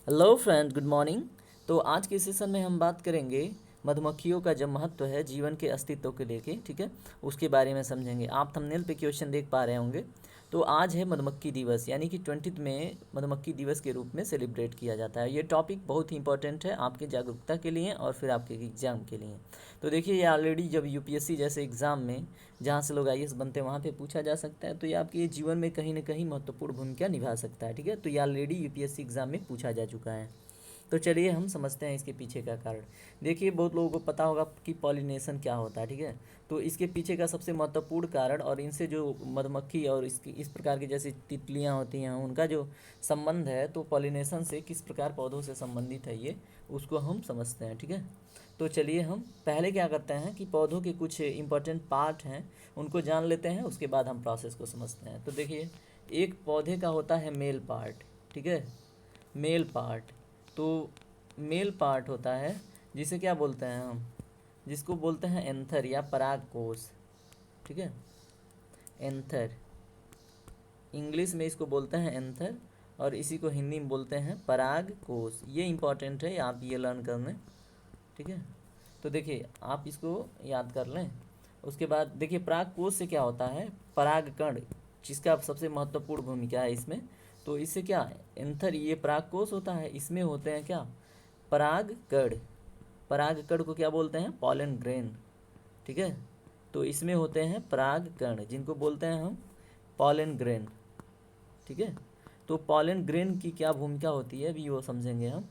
Hello friend, good morning. तो आज के सेशन में हम बात करेंगे मधुमक्खियों का जो महत्व है जीवन के अस्तित्व को लेके, ठीक है, उसके बारे में समझेंगे। आप थंबनेल पे क्वेश्चन देख पा रहे होंगे। तो आज है मधुमक्खी दिवस, यानी कि 20 में मधुमक्खी दिवस के रूप में सेलिब्रेट किया जाता है। ये टॉपिक बहुत ही इंपॉर्टेंट है आपके जागरूकता के लिए और फिर आपके एग्ज़ाम के लिए। तो देखिए, ये ऑलरेडी जब यूपीएससी जैसे एग्ज़ाम में जहाँ से लोग आईएएस बनते हैं वहाँ पे पूछा जा सकता है, तो ये आपके जीवन में कहीं ना कहीं महत्वपूर्ण भूमिका निभा सकता है, ठीक है। तो ये ऑलरेडी यूपीएससी एग्ज़ाम में पूछा जा चुका है। तो चलिए हम समझते हैं इसके पीछे का कारण। देखिए, बहुत लोगों को पता होगा कि पॉलिनेशन क्या होता है, ठीक है। तो इसके पीछे का सबसे महत्वपूर्ण कारण और इनसे जो मधुमक्खी और इसकी इस प्रकार की जैसी तितलियां होती हैं उनका जो संबंध है, तो पॉलिनेशन से किस प्रकार पौधों से संबंधित है ये उसको हम समझते हैं, ठीक है। तो चलिए हम पहले क्या करते हैं कि पौधों के कुछ इंपॉर्टेंट पार्ट हैं उनको जान लेते हैं, उसके बाद हम प्रोसेस को समझते हैं। तो देखिए, एक पौधे का होता है मेल पार्ट, ठीक है, मेल पार्ट। तो मेल पार्ट होता है जिसे क्या बोलते हैं हम, जिसको बोलते हैं एंथर या परागकोश, ठीक है। एंथर, इंग्लिश में इसको बोलते हैं एंथर और इसी को हिंदी में बोलते हैं परागकोश। ये इंपॉर्टेंट है, आप ये लर्न कर लें, ठीक है। तो देखिए, आप इसको याद कर लें। उसके बाद देखिए, परागकोश से क्या होता है, परागकण, जिसका सबसे महत्वपूर्ण भूमिका है इसमें। तो इससे क्या, एंथर ये परागकोश होता है, इसमें होते हैं क्या, परागकण। परागकण को क्या बोलते हैं, पॉलन ग्रेन, ठीक है। तो इसमें होते हैं परागकण जिनको बोलते हैं हम पॉलन ग्रेन, ठीक है। तो पॉलन ग्रेन की क्या भूमिका होती है अभी वो समझेंगे हम।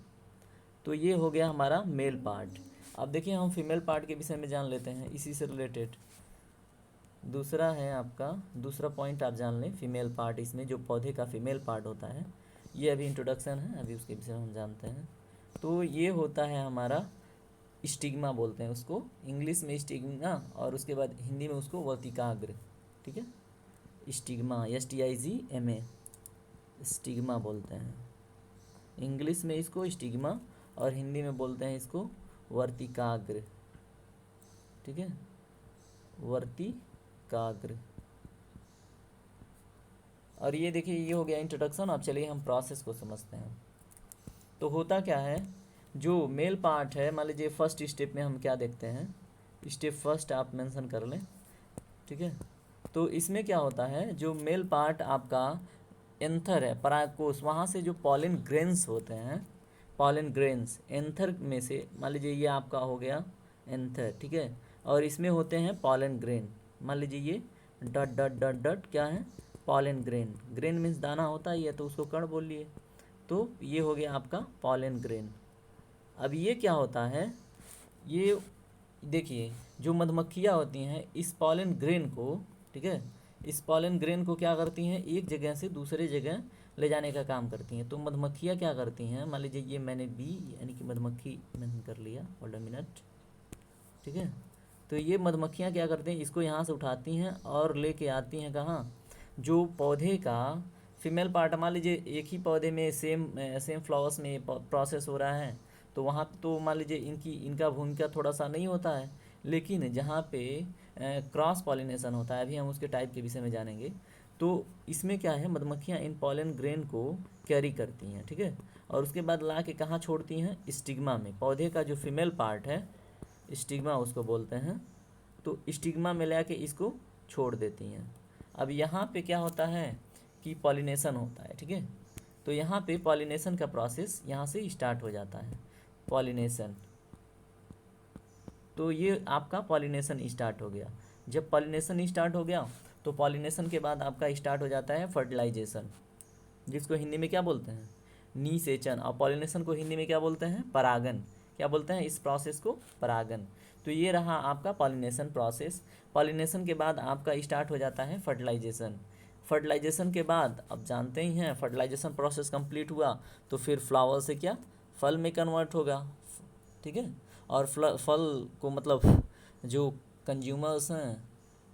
तो ये हो गया हमारा मेल पार्ट। अब देखिए, हम फीमेल पार्ट के विषय में जान लेते हैं इसी से रिलेटेड। दूसरा है आपका, दूसरा पॉइंट आप जान लें, फीमेल पार्ट, इसमें जो पौधे का फीमेल पार्ट होता है, ये अभी इंट्रोडक्शन है, अभी उसके विषय में हम जानते हैं। तो ये होता है हमारा स्टिग्मा, बोलते हैं उसको इंग्लिश में स्टिग्मा, और उसके बाद हिंदी में उसको वर्तिकाग्र, ठीक है। स्टिग्मा, STIGMA, स्टिग्मा बोलते हैं इंग्लिश में इसको स्टिग्मा, और हिंदी में बोलते हैं इसको वर्तिकाग्र, ठीक है, वर्तिकाग्र। और ये देखिए, ये हो गया इंट्रोडक्शन। अब चलिए हम प्रोसेस को समझते हैं। तो होता क्या है, जो मेल पार्ट है, मान लीजिए फर्स्ट स्टेप में हम क्या देखते हैं, स्टेप फर्स्ट आप मेंशन कर लें, ठीक है। तो इसमें क्या होता है, जो मेल पार्ट आपका एंथर है, परागकोश, वहाँ से जो पॉलन ग्रेन्स होते हैं, पॉलन ग्रेन्स एंथर में से, मान लीजिए ये आपका हो गया एंथर, ठीक है। और इसमें होते हैं पॉलन ग्रेन, मान लीजिए ये डॉट डॉट डॉट डॉट क्या है, पॉलन ग्रेन। ग्रेन मीन्स दाना होता ही है, तो उसको कण बोलिए। तो ये हो गया आपका पॉलन ग्रेन। अब ये क्या होता है, ये देखिए, जो मधुमक्खियाँ होती हैं इस पॉलन ग्रेन को, ठीक है, इस पॉलन ग्रेन को क्या करती हैं, एक जगह से दूसरे जगह ले जाने का काम करती हैं। तो मधुमक्खियाँ क्या करती हैं, मान लीजिए ये मैंने बी यानी कि मधुमक्खी मैंने कर लिया, होल्ड अ मिनट, ठीक है। तो ये मधुमक्खियाँ क्या करती हैं, इसको यहाँ से उठाती हैं और लेके आती हैं कहाँ, जो पौधे का फीमेल पार्ट, मान लीजिए एक ही पौधे में सेम फ्लावर्स में प्रोसेस हो रहा है, तो वहाँ पे तो मान लीजिए इनका भूमिका थोड़ा सा नहीं होता है। लेकिन जहाँ पे क्रॉस पॉलिनेशन होता है, अभी हम उसके टाइप के विषय में जानेंगे। तो इसमें क्या है, मधुमक्खियाँ इन पॉलन ग्रेन को कैरी करती हैं, ठीक है। और उसके बाद ला के कहाँ छोड़ती हैं, स्टिग्मा में, पौधे का जो फीमेल पार्ट है स्टिग्मा उसको बोलते हैं। तो स्टिग्मा में ला के इसको छोड़ देती हैं। अब यहाँ पे क्या होता है कि पॉलिनेशन होता है, ठीक है। तो यहाँ पे पॉलिनेशन का प्रोसेस यहाँ से स्टार्ट हो जाता है, पॉलिनेशन। तो ये आपका पॉलिनेशन स्टार्ट हो गया। जब पॉलिनेशन स्टार्ट हो गया तो पॉलिनेशन के बाद आपका स्टार्ट हो जाता है फर्टिलाइजेशन, जिसको हिंदी में क्या बोलते हैं, निषेचन। और पॉलिनेशन को हिंदी में क्या बोलते हैं, परागन। क्या बोलते हैं इस प्रोसेस को, परागन। तो ये रहा आपका पॉलिनेशन प्रोसेस। पॉलिनेशन के बाद आपका स्टार्ट हो जाता है फर्टिलाइजेशन। फर्टिलाइजेशन के बाद अब जानते ही हैं, फर्टिलाइजेशन प्रोसेस कंप्लीट हुआ तो फिर फ्लावर से क्या, फल में कन्वर्ट होगा, ठीक है। और फल को मतलब जो कंज्यूमर्स हैं,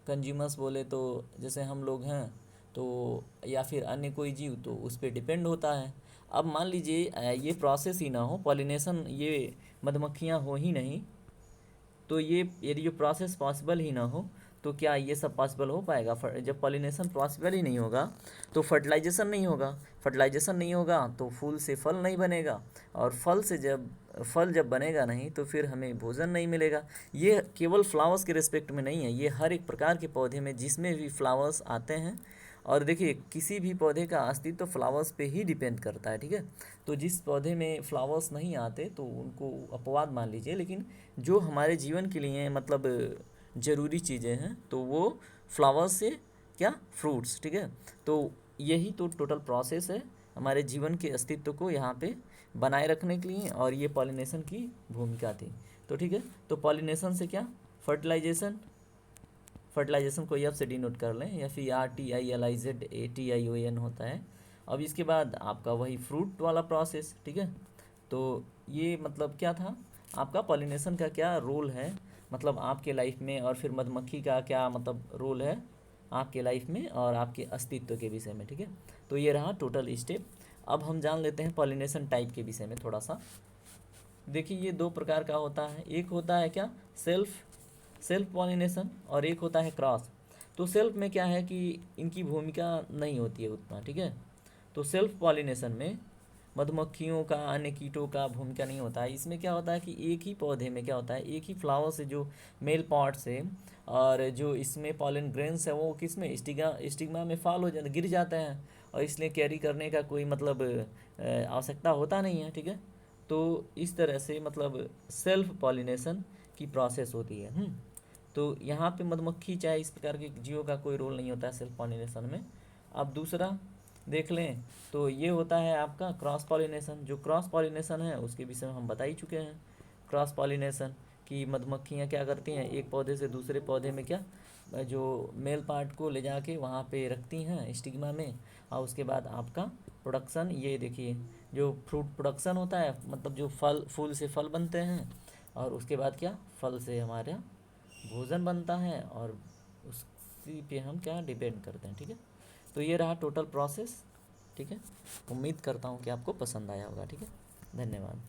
कंज्यूमर्स बोले तो जैसे हम लोग हैं, तो या फिर अन्य कोई जीव, तो उस पर डिपेंड होता है। अब मान लीजिए ये प्रोसेस ही ना हो, पॉलिनेशन ये मधुमक्खियाँ हो ही नहीं, तो ये यदि जो प्रोसेस पॉसिबल ही ना हो, तो क्या ये सब पॉसिबल हो पाएगा? जब पॉलिनेशन पॉसिबल ही नहीं होगा तो फर्टिलाइजेशन नहीं होगा, फर्टिलाइजेशन नहीं होगा तो फूल से फल नहीं बनेगा, और फल जब बनेगा नहीं तो फिर हमें भोजन नहीं मिलेगा। ये केवल फ्लावर्स के रिस्पेक्ट में नहीं है, ये हर एक प्रकार के पौधे में जिसमें भी फ्लावर्स आते हैं। और देखिए किसी भी पौधे का अस्तित्व फ्लावर्स पे ही डिपेंड करता है, ठीक है। तो जिस पौधे में फ्लावर्स नहीं आते तो उनको अपवाद मान लीजिए, लेकिन जो हमारे जीवन के लिए मतलब ज़रूरी चीज़ें हैं तो वो फ्लावर्स से क्या, फ्रूट्स, ठीक है। तो यही तो टोटल प्रोसेस है हमारे जीवन के अस्तित्व को यहाँ पे बनाए रखने के लिए, और ये पॉलिनेशन की भूमिका थी। तो ठीक है, तो पॉलिनेशन से क्या, फर्टिलाइजेशन, फर्टिलाइजेशन को एफ से डिनोट कर लें, या फिर RTILIZATION होता है। अब इसके बाद आपका वही फ्रूट वाला प्रोसेस, ठीक है। तो ये मतलब क्या था आपका पॉलिनेशन का क्या रोल है मतलब आपके लाइफ में, और फिर मधुमक्खी का क्या मतलब रोल है आपके लाइफ में और आपके अस्तित्व के विषय में, ठीक है। तो ये रहा टोटल स्टेप। अब हम जान लेते हैं पॉलिनेशन टाइप के विषय में थोड़ा सा। देखिए ये दो प्रकार का होता है, एक होता है क्या, सेल्फ पॉलिनेशन, और एक होता है क्रॉस। तो सेल्फ में क्या है कि इनकी भूमिका नहीं होती है उतना, ठीक है। तो सेल्फ पॉलिनेशन में मधुमक्खियों का, अन्य कीटों का भूमिका नहीं होता है। इसमें क्या होता है कि एक ही पौधे में क्या होता है, एक ही फ्लावर से जो मेल पार्ट से, और जो इसमें पॉलन ग्रेन्स है वो किस में, स्टिग्मा में फॉल हो जाते, गिर जाते हैं, और इसलिए कैरी करने का कोई मतलब आवश्यकता होता नहीं है, ठीक है। तो इस तरह से मतलब सेल्फ पॉलिनेशन की प्रोसेस होती है। तो यहाँ पे मधुमक्खी चाहे इस प्रकार के जीवों का कोई रोल नहीं होता है सेल्फ पॉलिनेशन में। अब दूसरा देख लें तो ये होता है आपका क्रॉस पॉलिनेशन। जो क्रॉस पॉलिनेशन है उसके विषय में हम बता ही चुके हैं। क्रॉस पॉलिनेशन की मधुमक्खियाँ क्या करती हैं, एक पौधे से दूसरे पौधे में क्या, जो मेल पार्ट को ले जाके वहाँ पे रखती हैं स्टिग्मा में, और उसके बाद आपका प्रोडक्शन, ये देखिए जो फ्रूट प्रोडक्शन होता है, मतलब जो फूल से फल बनते हैं, और उसके बाद क्या, फल से हमारा भोजन बनता है, और उसी पे हम क्या डिपेंड करते हैं, ठीक है। तो ये रहा टोटल प्रोसेस, ठीक है। उम्मीद करता हूँ कि आपको पसंद आया होगा, ठीक है। धन्यवाद।